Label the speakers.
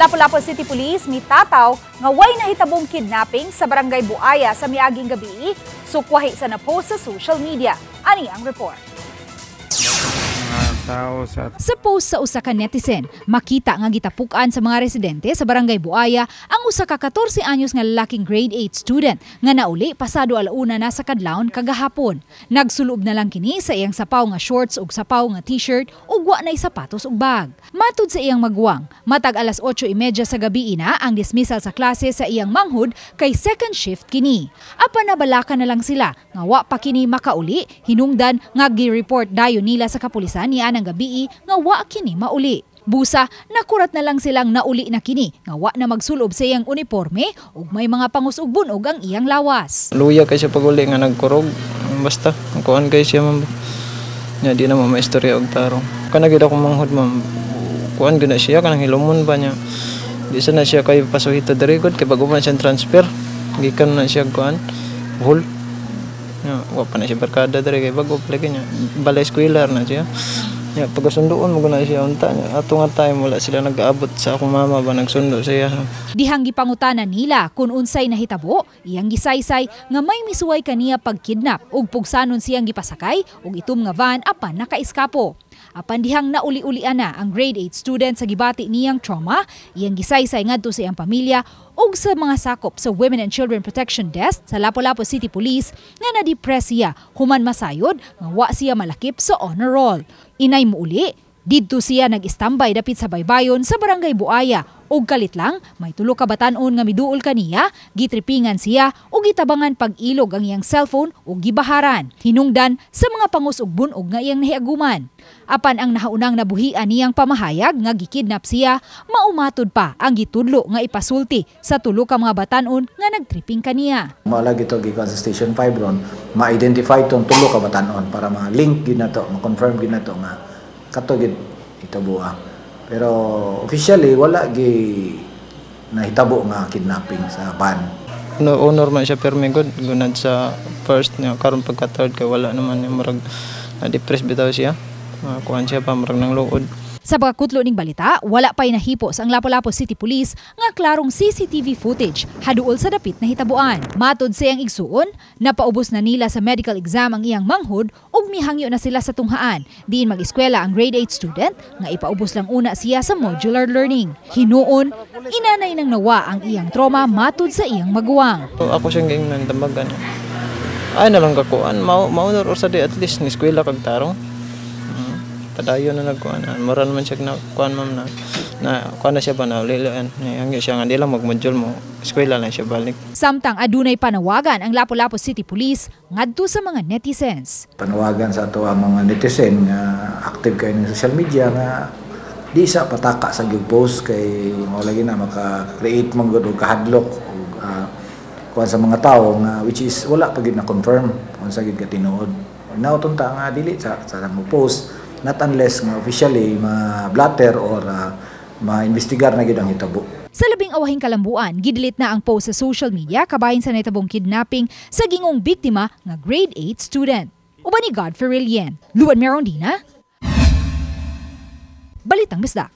Speaker 1: Lapu-Lapu City Police mitataw nga way nahitabong kidnapping sa Barangay Buaya sa miaging gabi, sukwahi sa na-post sa social media. Ani ang report.
Speaker 2: Sa post sa usa ka netizen, makita nga gitapukan sa mga residente sa Barangay Buaya ang usa ka 14 anyos nga lalaking grade 8 student nga nauli pasado alauna na sa kadlawon kagahapon. Nagsulob na lang kini sa iyang sapaw nga shorts ug sapaw nga t-shirt ug wa nay sapatos ug bag. Matud sa iyang magwang, matag alas 8:30 sa gabi ina ang dismissal sa klase sa iyang manghud kay second shift kini. Apan nabalakan na lang sila nga wa pa kini makauli, hinungdan nga gi-report dayon nila sa kapulisan niya ng gabi nga wa kini mauli. Busa, nakurat na lang silang nauli na kini nga wa na magsulob sa iyang uniforme ug may mga pangus ug bunog ang iyang lawas.
Speaker 3: Luya kay siya paguli nga nagkurog. Basta, kuan kay siya ma'am. Nya di na mo maistorya og tarong. Kana gid ako manghud ma'am. Kuan gid na siya kanang hilumon ba niya. Di sana siya kay pasuhito diri gud kay bago pa siya transfer. Gikan na siya kuan. Hol. Nya wa pa na siya barkada diri kay bago lagi niya. Balay eskwela na siya. Ya, pagasunduon mo na siya unta niya. Ato nga time wala sila nag-aabot sa akong mama ba nagsundo siya.
Speaker 2: Dihang gipangutanan nila kung unsay nahitabo, iyang gisaysay nga may misuway kaniya pagkidnap ug pugsanon siyang gipasakay ug itom nga van apan nakaiskapo. Apan dihang nauli-ulian na ang grade 8 student sa gibati niyang trauma, iyang gisaysay ngadto sa iyang pamilya ug sa mga sakop sa Women and Children Protection Desk sa Lapu-Lapu City Police nga na-depress siya human masayod nga wa siya malakip sa honor roll. Inay muuli, didto siya nag-istambay dapit sa baybayon sa Barangay Buaya ug kalit lang may tulo ka batan-on nga miduol kaniya, gitripingan siya ug gitabangan pag-ilog ang iyang cellphone ug gibaharan. Hinungdan sa mga pangus ug bunog nga iyang nahiaguman. Apan ang nahaunang nabuhian niyang pamahayag nga gikidnap siya, maumatod pa ang gitudlo nga ipasulti sa tulo ka mga batan-on nga nagtripping kaniya.
Speaker 4: Malagi ito gikan sa Station 5 ron, ma-identify itong tulo ka batan-on para ma-link gid nato, ma-confirm gid nato nga kato gid itabuha. Pero officially wala gi nahitabo nga kidnapping sa van.
Speaker 3: No honor man siya permi good gunad sa first niya karon pagka third kay wala naman yung marag na-depress bitaw siya. Kuan siya pa marag nang luod.
Speaker 2: Sa pagkutlo ning balita, wala pay nahipos ang Lapu-Lapu City Police nga klarong CCTV footage haduol sa dapit na hitabuan. Matod sa iyang igsuon, napaubos na nila sa medical exam ang iyang manghud ug mihangyo na sila sa tunghaan. Diin mag-eskwela ang grade 8 student nga ipaubos lang una siya sa modular learning. Hinuon, inanay nang nawa ang iyang trauma matod sa iyang maguwang.
Speaker 3: Ako siyang gingnan dambagan. Ay na lang kakuan, maunor or sa di at least ni eskwela kag tarong. Padayon na nagkuan. Maran man siya na kuan ma'am na kuan na siya ba na ulilan. Hangyo siya nga di lang mag-module mo. Eskwela lang siya balik.
Speaker 2: Samtang adunay panawagan ang Lapu-Lapu City Police ngadto sa mga netizens.
Speaker 4: Panawagan sa ato ang mga netizen nga active kayo ng social media nga di sa pataka sa post kay mao lagi na maka-create man gud og kahadlok og kuan sa mga tawo nga which is wala pa gid na confirm unsa gid ka tinuod. Nautunta nga dili sa mo post not unless nga officially ma-blatter or ma-investigar na gid ang hitabo.
Speaker 2: Sa labing awahing kalambuan, gidilit na ang post sa social media kabahin sa nahitabong kidnapping sa gingong biktima nga grade 8 student. Uban ni Godfrey Rilien, Luan Merondina, Balitang Bisdak.